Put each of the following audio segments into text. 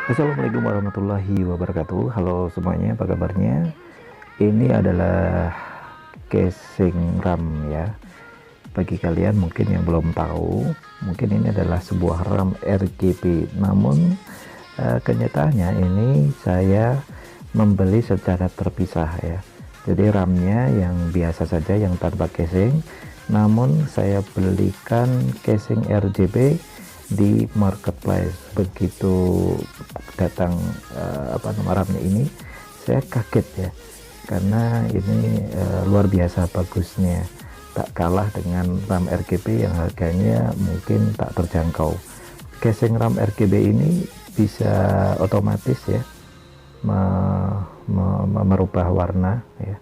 Assalamualaikum warahmatullahi wabarakatuh. Halo semuanya, apa kabarnya? Ini adalah casing RAM ya. Bagi kalian mungkin yang belum tahu, mungkin ini adalah sebuah RAM RGB. Namun kenyataannya ini saya membeli secara terpisah ya. Jadi RAM-nya yang biasa saja, yang tanpa casing. Namun saya belikan casing RGB di marketplace. Begitu datang RAM-nya ini, saya kaget ya, karena ini luar biasa bagusnya, tak kalah dengan RAM RGB yang harganya mungkin tak terjangkau. Casing RAM RGB ini bisa otomatis ya merubah warna ya,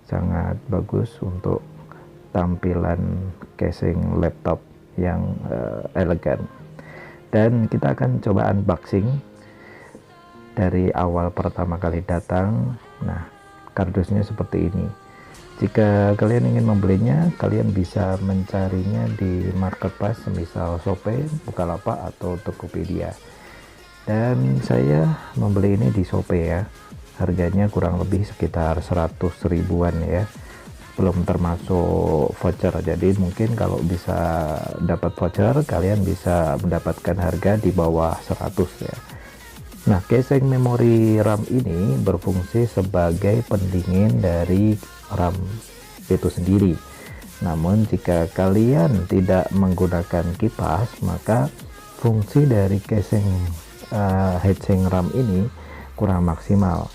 sangat bagus untuk tampilan casing laptop yang elegan. Dan kita akan coba unboxing dari awal pertama kali datang. Nah, kardusnya seperti ini. Jika kalian ingin membelinya, kalian bisa mencarinya di marketplace, misal Shopee, Bukalapak, atau Tokopedia. Dan saya membeli ini di Shopee ya. Harganya kurang lebih sekitar 100 ribuan ya, belum termasuk voucher. Jadi mungkin kalau bisa dapat voucher, kalian bisa mendapatkan harga di bawah 100 ya. Nah, casing memori RAM ini berfungsi sebagai pendingin dari RAM itu sendiri. Namun jika kalian tidak menggunakan kipas, maka fungsi dari casing heatsink RAM ini kurang maksimal.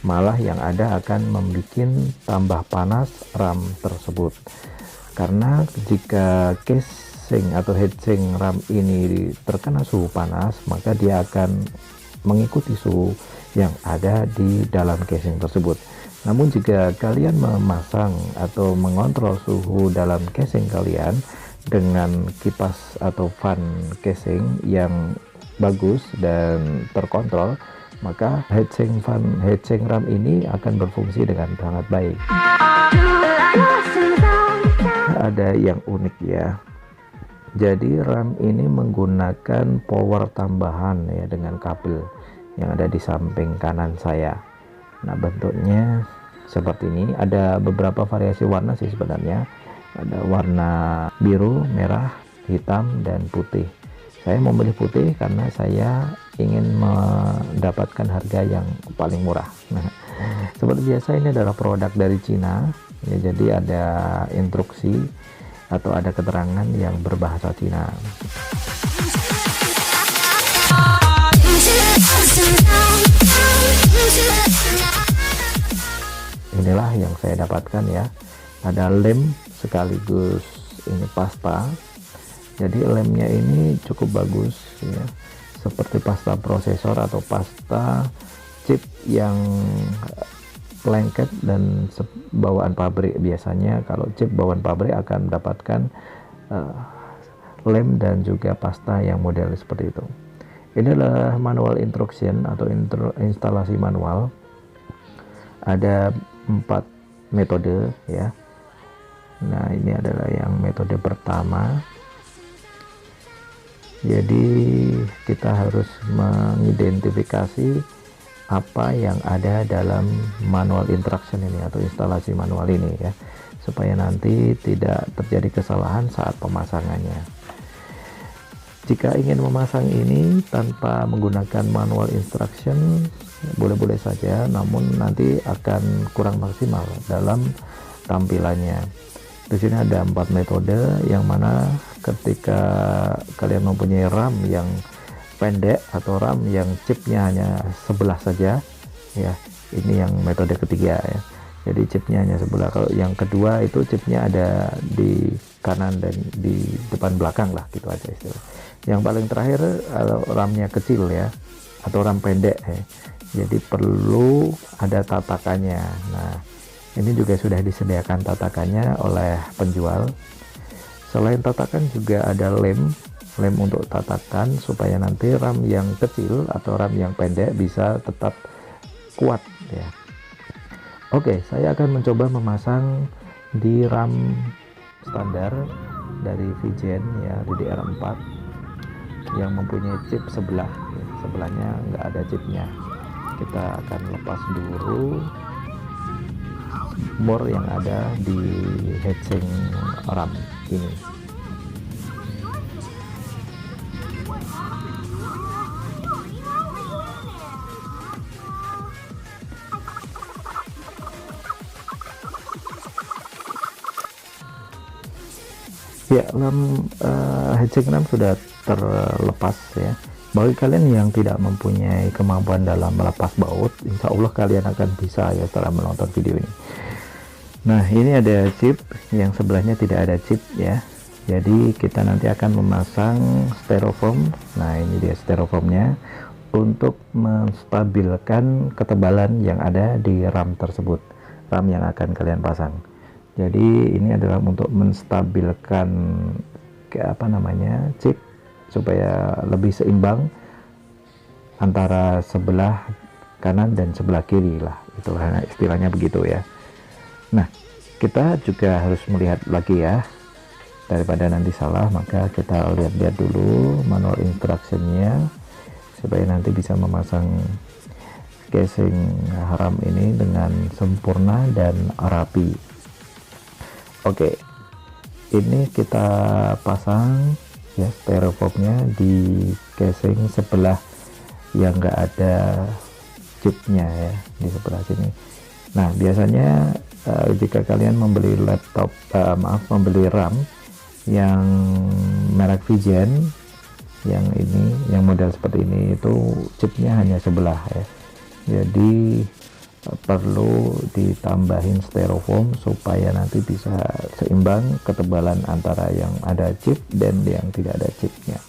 Malah yang ada akan membuat tambah panas RAM tersebut, karena jika casing atau heatsink RAM ini terkena suhu panas, maka dia akan mengikuti suhu yang ada di dalam casing tersebut. Namun jika kalian memasang atau mengontrol suhu dalam casing kalian dengan kipas atau fan casing yang bagus dan terkontrol, maka heatsink RAM ini akan berfungsi dengan sangat baik. Ada yang unik ya. Jadi RAM ini menggunakan power tambahan ya, dengan kabel yang ada di samping kanan saya. Nah, bentuknya seperti ini. Ada beberapa variasi warna sih sebenarnya. Ada warna biru, merah, hitam, dan putih. Saya memilih putih karena saya ingin mendapatkan harga yang paling murah. Nah, seperti biasa ini adalah produk dari Cina ya, jadi ada instruksi atau ada keterangan yang berbahasa Cina. Inilah yang saya dapatkan ya, ada lem sekaligus ini pasta. Jadi lemnya ini cukup bagus ya, seperti pasta prosesor atau pasta chip yang lengket dan bawaan pabrik. Biasanya kalau chip bawaan pabrik akan mendapatkan lem dan juga pasta yang model seperti itu. Ini adalah manual instruction atau instalasi manual. Ada 4 metode ya. Nah, ini adalah yang metode pertama. Jadi kita harus mengidentifikasi apa yang ada dalam manual instruction ini atau instalasi manual ini ya, supaya nanti tidak terjadi kesalahan saat pemasangannya. Jika ingin memasang ini tanpa menggunakan manual instruction, boleh-boleh saja, namun nanti akan kurang maksimal dalam tampilannya. Di sini ada 4 metode, yang mana ketika kalian mempunyai RAM yang pendek atau RAM yang chipnya hanya sebelah saja ya, ini yang metode ketiga ya. Jadi chipnya hanya sebelah. Kalau yang kedua itu chipnya ada di kanan dan di depan belakang lah, gitu aja istilah. Yang paling terakhir RAM-nya kecil ya, atau RAM pendek ya. Jadi perlu ada tatakannya. Nah, ini juga sudah disediakan tatakannya oleh penjual. Selain tatakan juga ada lem untuk tatakan, supaya nanti RAM yang kecil atau RAM yang pendek bisa tetap kuat ya. Oke, saya akan mencoba memasang di RAM standar dari VGen ya, DDR4. yang mempunyai chip sebelah ya. Sebelahnya nggak ada chipnya. Kita akan lepas dulu bor yang ada di heatsink RAM ini. Ya, heatsink RAM sudah terlepas ya. Bagi kalian yang tidak mempunyai kemampuan dalam melepas baut, insya Allah kalian akan bisa ya setelah menonton video ini. Nah, ini ada chip, yang sebelahnya tidak ada chip ya. Jadi kita nanti akan memasang styrofoam. Nah, ini dia styrofoamnya untuk menstabilkan ketebalan yang ada di RAM tersebut, RAM yang akan kalian pasang. Jadi ini adalah untuk menstabilkan chip supaya lebih seimbang antara sebelah kanan dan sebelah kiri lah, itulah istilahnya begitu ya. Nah, kita juga harus melihat lagi ya, daripada nanti salah, maka kita lihat-lihat dulu manual instructionnya supaya nanti bisa memasang casing RAM ini dengan sempurna dan rapi. Oke, ini kita pasang ya styrofoamnya di casing sebelah yang enggak ada chipnya ya, di sebelah sini. Nah, biasanya jika kalian membeli membeli RAM yang merek Vigen, yang ini, yang model seperti ini, itu chipnya hanya sebelah ya. Jadi perlu ditambahin styrofoam supaya nanti bisa seimbang ketebalan antara yang ada chip dan yang tidak ada chipnya.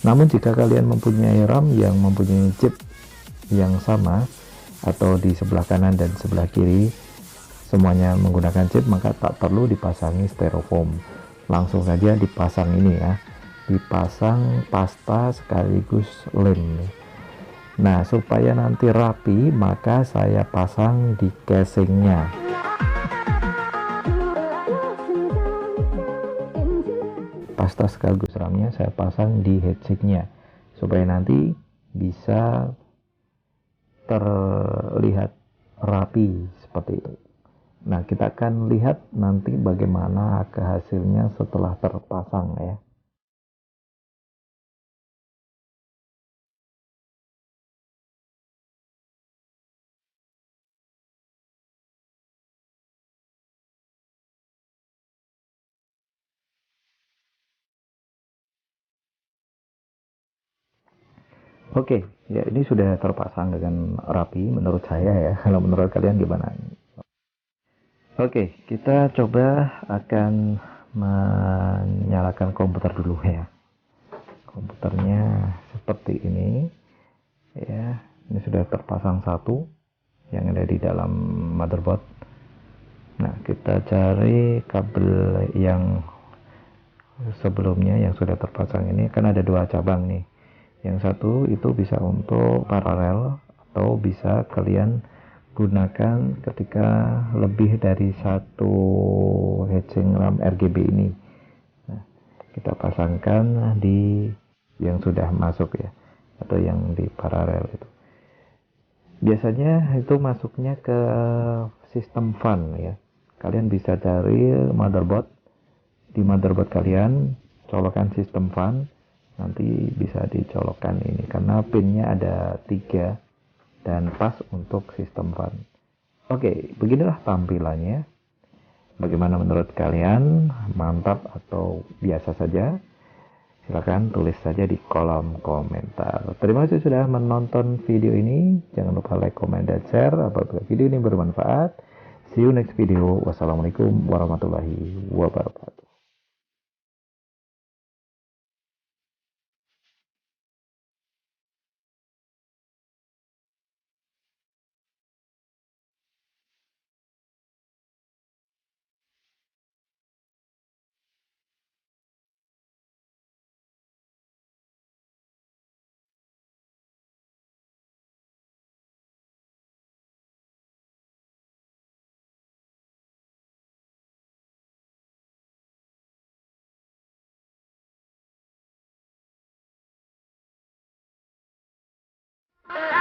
Namun jika kalian mempunyai RAM yang mempunyai chip yang sama atau di sebelah kanan dan sebelah kiri semuanya menggunakan chip, maka tak perlu dipasangi styrofoam, langsung saja dipasang ini ya, dipasang pasta sekaligus lem. Nah, supaya nanti rapi, maka saya pasang di casingnya. Pasta sekaligus RAM-nya saya pasang di headsinknya supaya nanti bisa terlihat rapi seperti itu. Nah, kita akan lihat nanti bagaimana hasilnya setelah terpasang ya. Oke, ya ini sudah terpasang dengan rapi menurut saya ya. Kalau menurut kalian gimana? Oke, kita coba akan menyalakan komputer dulu ya. Komputernya seperti ini ya. Ini sudah terpasang satu yang ada di dalam motherboard. Nah, kita cari kabel yang sebelumnya yang sudah terpasang ini, kan ada dua cabang nih. Yang satu itu bisa untuk paralel atau bisa kalian gunakan ketika lebih dari satu heatsink RAM RGB ini. Nah, kita pasangkan di yang sudah masuk ya, atau yang di paralel itu. Biasanya itu masuknya ke sistem fan ya. Kalian bisa cari motherboard, di motherboard kalian colokan sistem fan, nanti bisa dicolokkan ini karena pinnya ada 3 dan pas untuk sistem fan. Oke, beginilah tampilannya. Bagaimana menurut kalian? Mantap atau biasa saja? Silahkan tulis saja di kolom komentar. Terima kasih sudah menonton video ini. Jangan lupa like, comment, dan share apabila video ini bermanfaat. See you next video. Wassalamualaikum warahmatullahi wabarakatuh.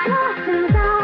lost inside.